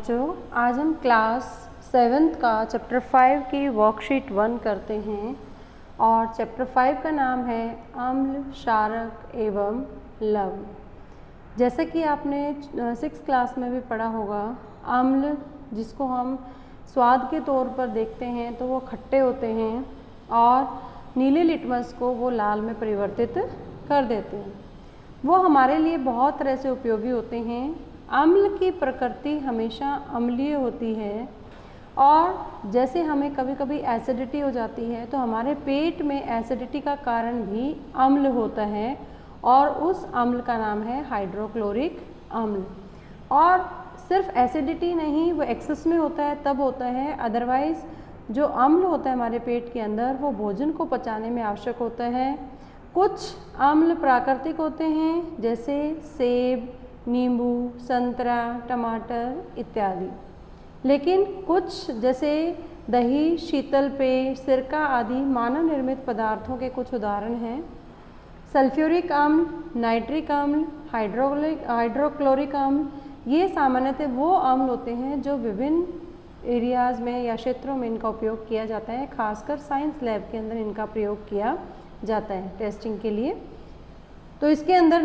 बच्चों, आज हम क्लास 7th का चैप्टर 5 की वर्कशीट 1 करते हैं और चैप्टर 5 का नाम है अम्ल, क्षारक एवं लवण। जैसे कि आपने 6th क्लास में भी पढ़ा होगा, अम्ल जिसको हम स्वाद के तौर पर देखते हैं तो वो खट्टे होते हैं और नीले लिटमस को वो लाल में परिवर्तित कर देते हैं। वो हमारे लिए बहुत तरह से उपयोगी होते हैं। अम्ल की प्रकृति हमेशा अम्लीय होती है और जैसे हमें कभी कभी एसिडिटी हो जाती है तो हमारे पेट में एसिडिटी का कारण भी अम्ल होता है और उस अम्ल का नाम है हाइड्रोक्लोरिक अम्ल। और सिर्फ एसिडिटी नहीं, वो एक्सेस में होता है तब होता है, अदरवाइज़ जो अम्ल होता है हमारे पेट के अंदर वो भोजन को पचाने में आवश्यक होता है। कुछ अम्ल प्राकृतिक होते हैं जैसे सेब, नींबू, संतरा, टमाटर इत्यादि, लेकिन कुछ जैसे दही, शीतल पेय, सिरका आदि मानव निर्मित पदार्थों के कुछ उदाहरण हैं। सल्फ्यूरिक अम्ल, नाइट्रिक अम्ल, हाइड्रोक्लोरिक अम्ल, ये सामान्यतः वो अम्ल होते हैं जो विभिन्न एरियाज़ में या क्षेत्रों में इनका उपयोग किया जाता है। खासकर साइंस लैब के अंदर इनका प्रयोग किया जाता है टेस्टिंग के लिए। तो इसके अंदर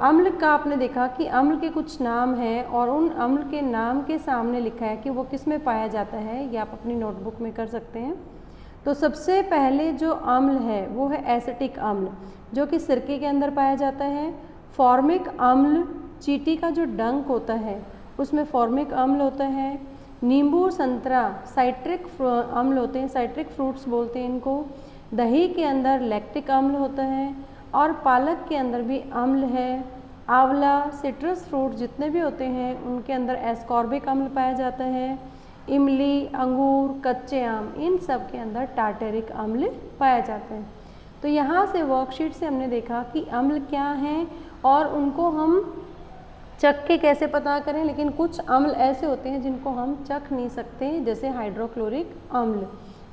अम्ल का आपने देखा कि अम्ल के कुछ नाम हैं और उन अम्ल के नाम के सामने लिखा है कि वो किस में पाया जाता है, ये आप अपनी नोटबुक में कर सकते हैं। तो सबसे पहले जो अम्ल है वो है एसिटिक अम्ल, जो कि सिरके के अंदर पाया जाता है। फॉर्मिक अम्ल, चींटी का जो डंक होता है उसमें फॉर्मिक अम्ल होता है। नींबू, संतरा साइट्रिक अम्ल होते हैं, साइट्रिक फ्रूट्स बोलते हैं इनको। दही के अंदर लैक्टिक अम्ल होता है और पालक के अंदर भी अम्ल है। आंवला, सिट्रस फ्रूट जितने भी होते हैं उनके अंदर एस्कॉर्बिक अम्ल पाया जाता है। इमली, अंगूर, कच्चे आम, इन सब के अंदर टार्टेरिक अम्ल पाया जाता है। तो यहाँ से वर्कशीट से हमने देखा कि अम्ल क्या हैं और उनको हम चख के कैसे पता करें, लेकिन कुछ अम्ल ऐसे होते हैं जिनको हम चख नहीं सकते, जैसे हाइड्रोक्लोरिक अम्ल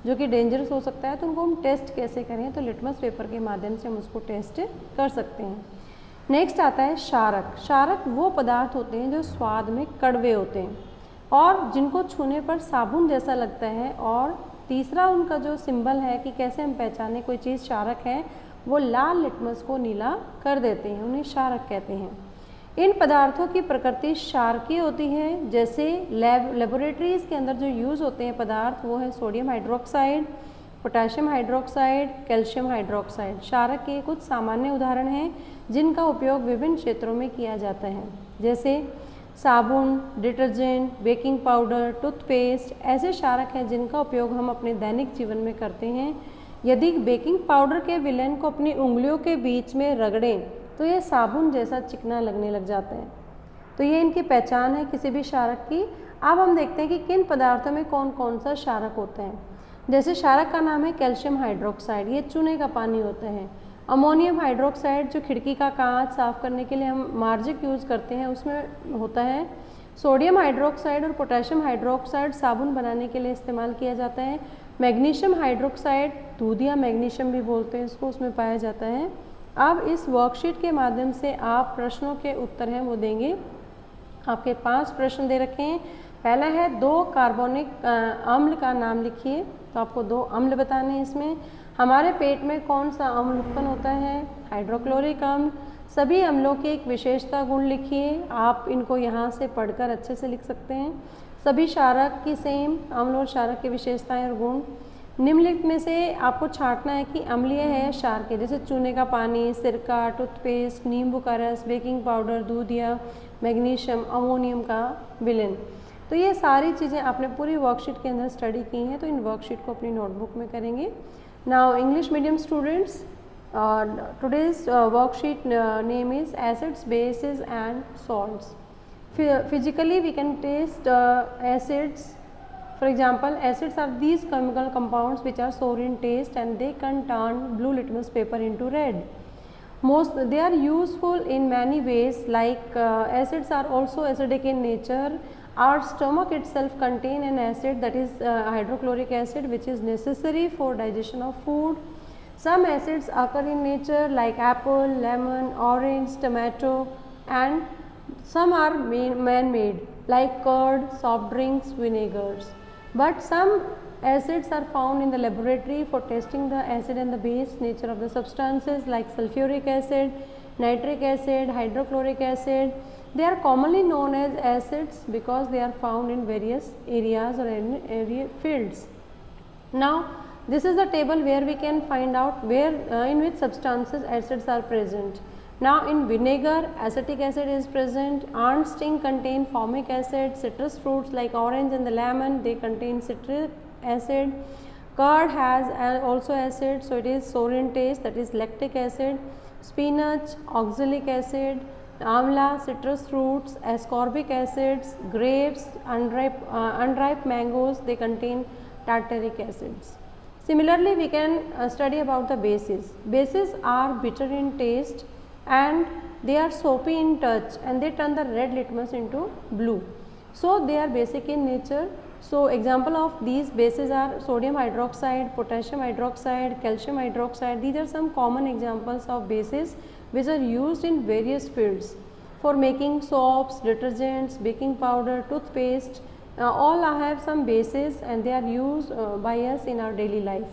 जो कि डेंजरस हो सकता है। तो उनको हम टेस्ट कैसे करें, तो लिटमस पेपर के माध्यम से हम उसको टेस्ट कर सकते हैं। नेक्स्ट आता है क्षारक। क्षारक वो पदार्थ होते हैं जो स्वाद में कड़वे होते हैं और जिनको छूने पर साबुन जैसा लगता है। और तीसरा उनका जो सिंबल है कि कैसे हम पहचाने कोई चीज़ क्षारक है, वो लाल लिटमस को नीला कर देते हैं, उन्हें क्षारक कहते हैं। इन पदार्थों की प्रकृति क्षारकीय होती है। जैसे लेबोरेटरीज़ के अंदर जो यूज़ होते हैं पदार्थ वो है sodium hydroxide, potassium hydroxide, calcium hydroxide. क्षारक के कुछ सामान्य उदाहरण हैं जिनका उपयोग विभिन्न क्षेत्रों में किया जाता है, जैसे साबुन, डिटर्जेंट, बेकिंग पाउडर, टूथपेस्ट ऐसे क्षारक हैं जिनका उपयोग हम अपने दैनिक जीवन में करते हैं। यदि बेकिंग पाउडर के विलेन को अपनी उंगलियों के बीच में रगड़ें तो ये साबुन जैसा चिकना लगने लग जाता है। तो ये इनकी पहचान है किसी भी क्षारक की। अब हम देखते हैं कि किन पदार्थों में कौन कौन सा क्षारक होता है। जैसे क्षारक का नाम है कैल्शियम हाइड्रोक्साइड, ये चूने का पानी होता है। अमोनियम हाइड्रोक्साइड जो खिड़की का कांच साफ करने के लिए हम मार्जिक यूज़ करते हैं उसमें होता है। सोडियम हाइड्रोक्साइड और पोटेशियम हाइड्रोक्साइड साबुन बनाने के लिए इस्तेमाल किया जाता है। मैग्नीशियम हाइड्रोक्साइड, दूध या मैग्नीशियम भी बोलते हैं इसको, उसमें पाया जाता है। अब इस वर्कशीट के माध्यम से आप प्रश्नों के उत्तर हैं वो देंगे। आपके 5 प्रश्न दे रखे हैं। पहला है 2 कार्बोनिक अम्ल का नाम लिखिए, तो आपको 2 अम्ल बताने हैं। इसमें हमारे पेट में कौन सा अम्ल उत्पन्न होता है, हाइड्रोक्लोरिक अम्ल। सभी अम्लों की एक विशेषता गुण लिखिए, आप इनको यहाँ से पढ़कर अच्छे से लिख सकते हैं। सभी क्षारक की सेम अम्ल और क्षारक की विशेषताएँ और गुण। निम्नलिखित में से आपको छांटना है कि अम्लीय है क्षार के, जैसे चूने का पानी, सिरका, टूथपेस्ट, नींबू का रस, बेकिंग पाउडर, दूध या मैग्नीशियम, अमोनियम का विलेन। तो ये सारी चीज़ें आपने पूरी वर्कशीट के अंदर स्टडी की हैं, तो इन वर्कशीट को अपनी नोटबुक में करेंगे। Now English medium students, today's worksheet name is acids, bases and salts. Physically we can test acids. For example, acids are these chemical compounds which are sour in taste and they can turn blue litmus paper into red. They are useful in many ways, like acids are also acidic in nature. Our stomach itself contain an acid, that is hydrochloric acid, which is necessary for digestion of food. Some acids occur in nature like apple, lemon, orange, tomato, and some are man-made like curd, soft drinks, vinegars. But some acids are found in the laboratory for testing the acid and the base nature of the substances like sulfuric acid, nitric acid, hydrochloric acid. They are commonly known as acids because they are found in various areas or in area fields. Now, this is the table where we can find out where in which substances acids are present. Now, in vinegar, acetic acid is present. Ant sting contain formic acid. Citrus fruits like orange and the lemon, they contain citric acid. Curd has also acid, so it is sour in taste, that is lactic acid. Spinach, oxalic acid. Amla, citrus fruits, ascorbic acids. Grapes, unripe mangoes, they contain tartaric acids. Similarly, we can study about the bases. Bases are bitter in taste and they are soapy in touch and they turn the red litmus into blue. So, they are basic in nature. So, example of these bases are sodium hydroxide, potassium hydroxide, calcium hydroxide. These are some common examples of bases which are used in various fields for making soaps, detergents, baking powder, toothpaste. All have some bases and they are used by us in our daily life.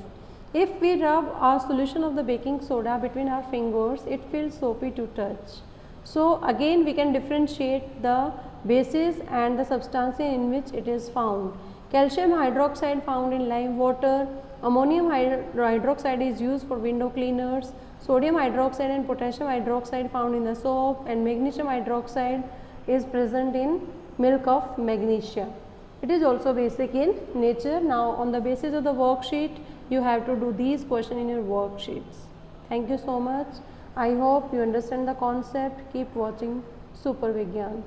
If we rub a solution of the baking soda between our fingers, it feels soapy to touch. So, again we can differentiate the bases and the substances in which it is found. Calcium hydroxide found in lime water, ammonium hydroxide is used for window cleaners, sodium hydroxide and potassium hydroxide found in the soap, and magnesium hydroxide is present in milk of magnesia. It is also basic in nature. Now, on the basis of the worksheet, you have to do these questions in your worksheets. Thank you so much. I hope you understand the concept. Keep watching Super Vigyan.